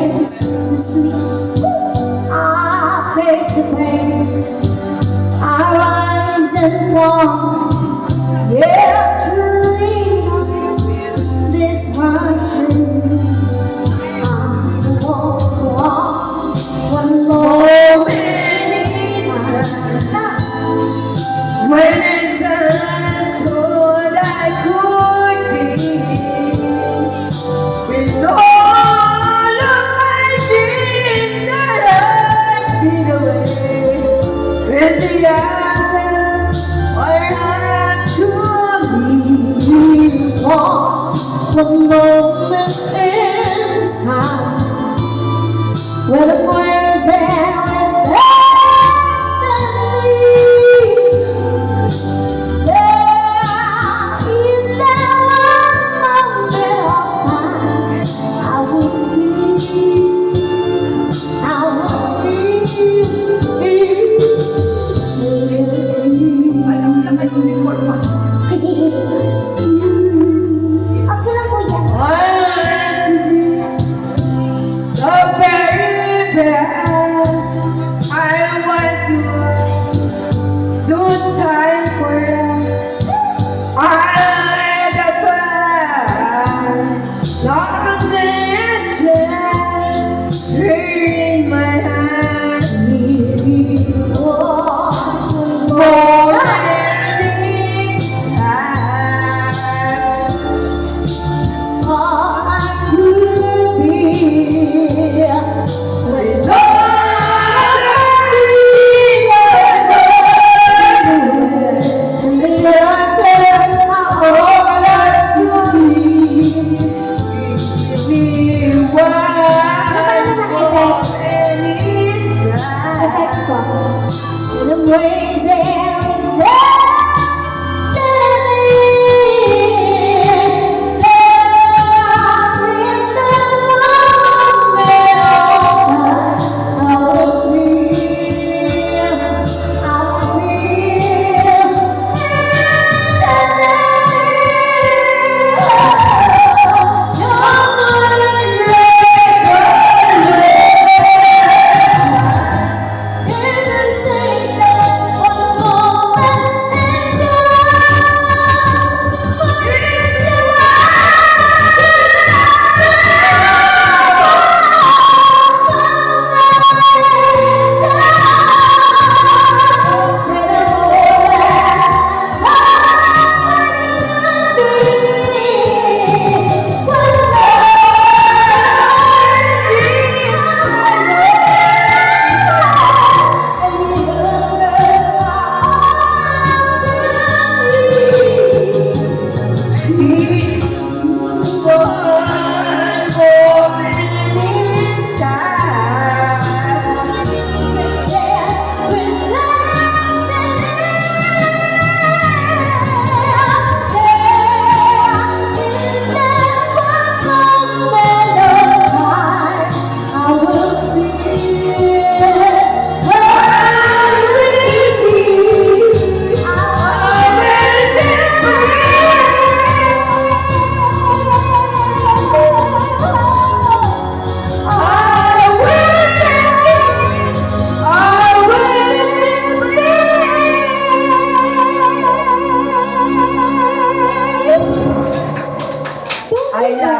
taste the sweet. I face the pain. I rise and fall. Yeah, truly, this heart is. I won't go on one more minute. When I thought I could be with all of my dreams that I'd been away, when the answers are not to me. One moment in time, when the fires and destiny.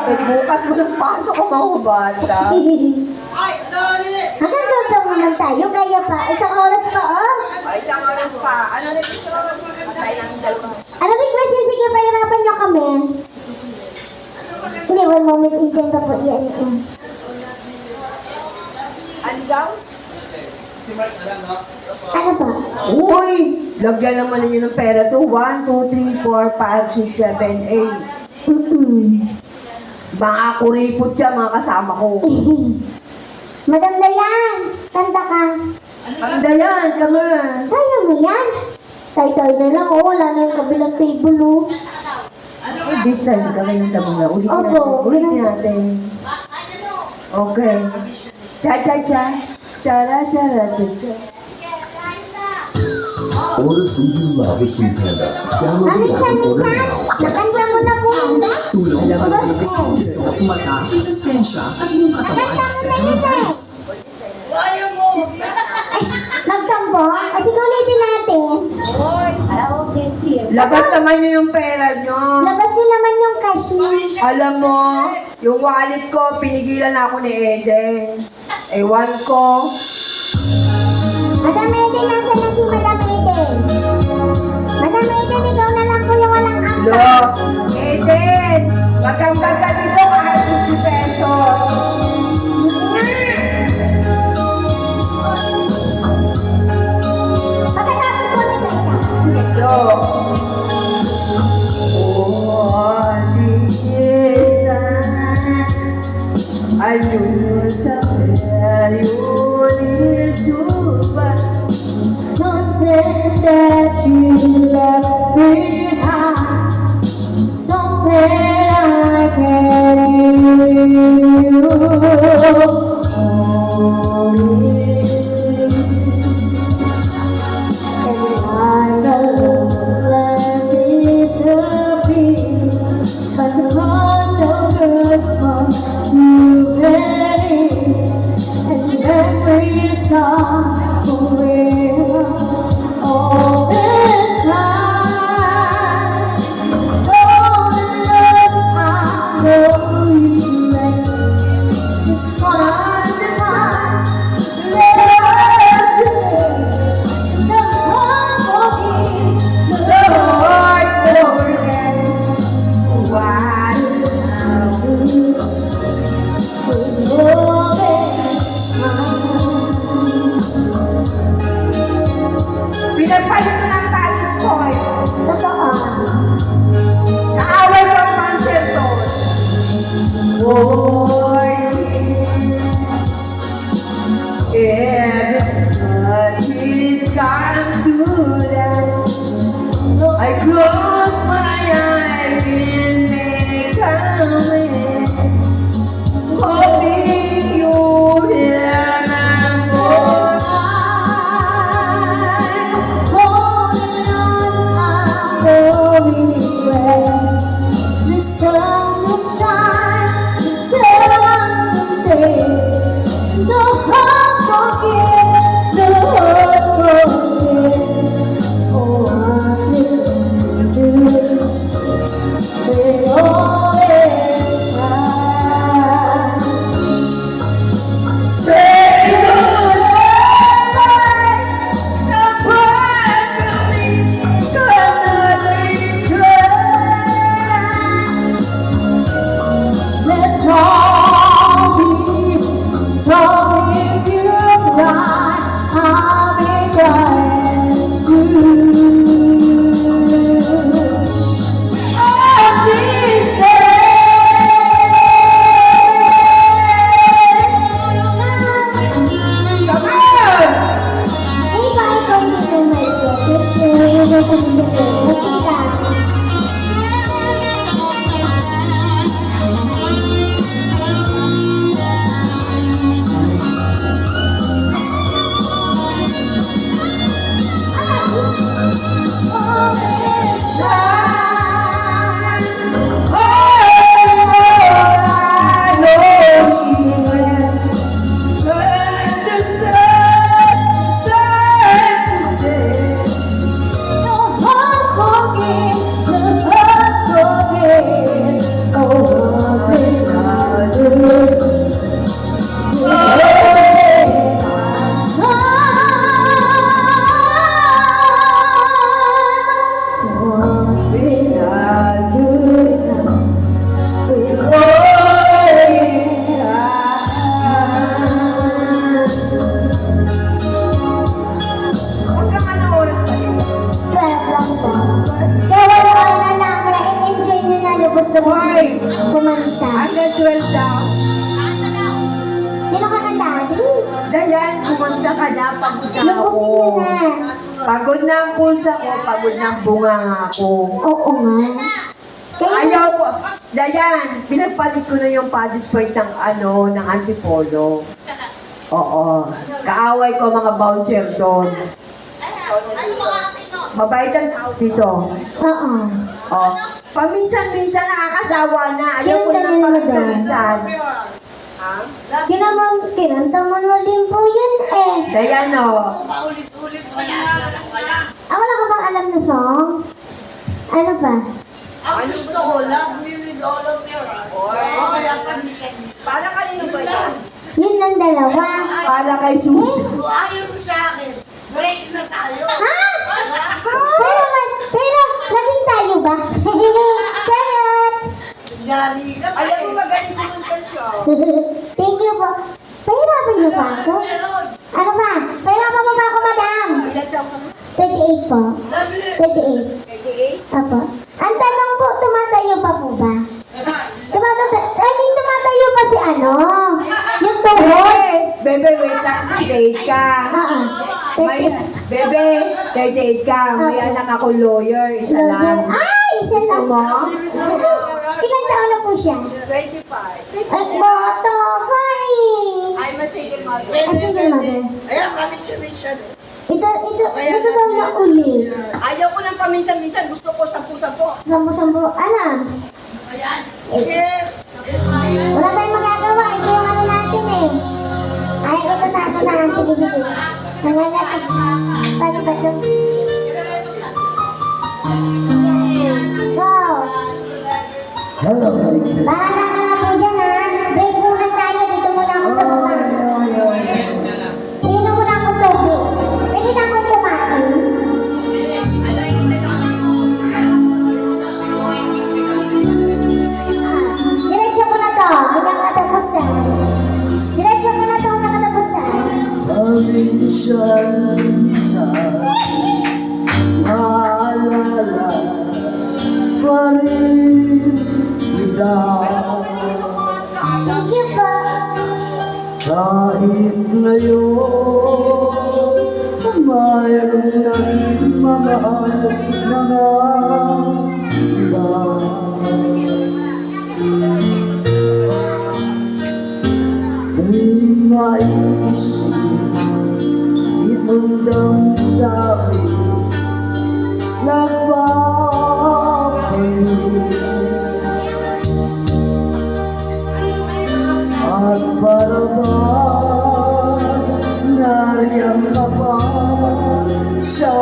Bukas mo ng pasok ang mga bata. Hanggang doon naman tayo, kaya pa. Isang oras pa, oh. Isang oras pa. Ano na gusto? Patay ng dalawa. Ano request niyo? Sige, pahirapan niyo kami. Hindi, one moment, intend ka po. Yan. Ano daw? Ano ba? Uy! Lagyan naman ninyo ng pera to. 1, 2, 3, 4, 5, 6, 7, 8. Mga kuripot siya, mga kasama ko. Madam Dayan, kanta ka. Kanda yan, kami. Kaya mo yan? Tay-tay na lang, oh. Wala na yung kabilang table, oh. This time, kami yung tabo na. Ulitin natin. Okay. Cha-cha-cha. Cha-ra-cha-ra-cha-cha. Order food you love at Food Panda. Download the app and order now. Nakanta mo na po. tulong para malinis ang puso, mata, resistensya at iyong katawan sa Dolomites. Nagtampo? O sige ulitin natin. Labas naman nyo yung pera nyo. Labas yun naman yung cash niya. Alam mo, yung wallet ko, pinigilan ako ni Eden. Ewan ko. Madam Eden, nasa na si Madam Eden? Madam Eden, ikaw na lang po yung walang Lo, angka. Eden, magandang ka dito kahit 50 pesos. Pagkatapos po nito ikaw. Lo. Oh, ayun sa you to buy Something that you left behind, something I can give you. And I know that disappears, but the heart's so good for souvenirs, and memories are forever. All this time, all the love I know you rest. The sun, the time, love the same. The heart's forgive, the Lord, forget what now. all this time. Pinagpalit ko ng talis ko eh. Totoo. Kaaway ko ang cancer doon. Lord, everybody's come to that. I close my eyes and they come in. Hoping you remember. Holding on my regrets. The songs will shine, the songs will sing. The heart forget, the heart forget. Oh, I feel do with all this time. Say goodbye, the part of me another time. Let's all be sorry if you're right. I'll be glad to. All these days. Come on! Hey, bye, Tony, to my Hanggang anong oras pa dito? 12 lang po. Kaya wala na kaya enjoy nyo na lubos na Hoy! kumanta. Hanggang 12 daw. Sino kakanta? Dili. Dayan, kumanta ka na, pagod na ako. Lubusin nyo na. Pagod na ang pulsa ko, pagod na ang bunganga ko. Oo nga. Kaya Ayaw ko. Dayan, pinagpalit ko na yung padis point ng ng antipolo. Oo. Kaaway ko mga bouncer doon. Mabait ang tao dito. Oo. Oh. Paminsan-minsan nakakasawa na. Ayaw ko Kinanta na niyo na ba? paminsan-minsan. Ha? Kinanta mo na din po yun eh. Dayan o. Wala ka bang alam na song? Ano pa? Ang gusto ko, love me with all of your heart. O kaya pag-isip. Para kanino ba yan? Yun lang dalawa. Para kay Susan. Kung ayaw mo sa akin, break na tayo. Pero, naging tayo ba? Charot! Yari ka pa Alam mo magaling kumanta siya. Thank you po. Pahirapan niyo pa ako? Ano ba? Pahirapan mo ba ako, madam? Ilan taon ka mo? 38 po. 38. 38? Apo. Ang tanong po, tumatayo pa po ba? Tumatayo pa si ano? Yung tuhod? Bebe, wait lang. 38 ka. Oo. May, bebe, 38 ka. May Okay. anak ako lawyer. Isa lang. Ay, isa Gusto lang. mo? Ilang taon na po siya? 25. At boto pa eh. I'm a single mother. Sige, mother. Ayan, kami submission. Ito daw na uli. Ayaw ko ng paminsan-minsan. Gusto ko 10-10. Sampo-sampo. Ano? Yes. Wala tayong magagawa. Ito yung ano natin eh. Ay, ito na. Sige, sige. Nangangatag. Paano ba ito? Go! Hello, Bahala ka na po dyan ha. Break muna tayo. Dito muna ako sa uma. Inom muna ako tubig. Pwede na akong kumain. Diretso ko na to hanggang katapusan. Diretso ko na to hanggang katapusan. Paminsan maalala pa rin kita. Thank you po. Kahit ngayon mayroon ng mga iba. Di maisip itong damdamin nagbabalik. At para ba nariyan ka pa sa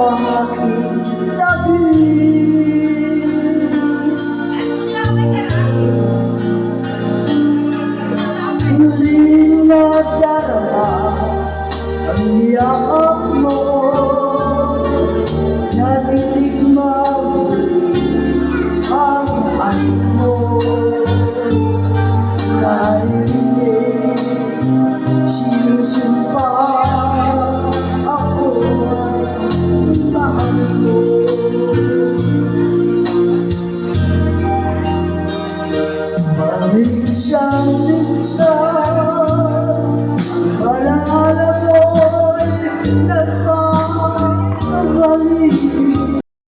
aking tabi? Muling nadarama ang yakap mo, natitigma muli ang anik mo. Narinig, sinusumpa ako ang mahal mo. Paminsan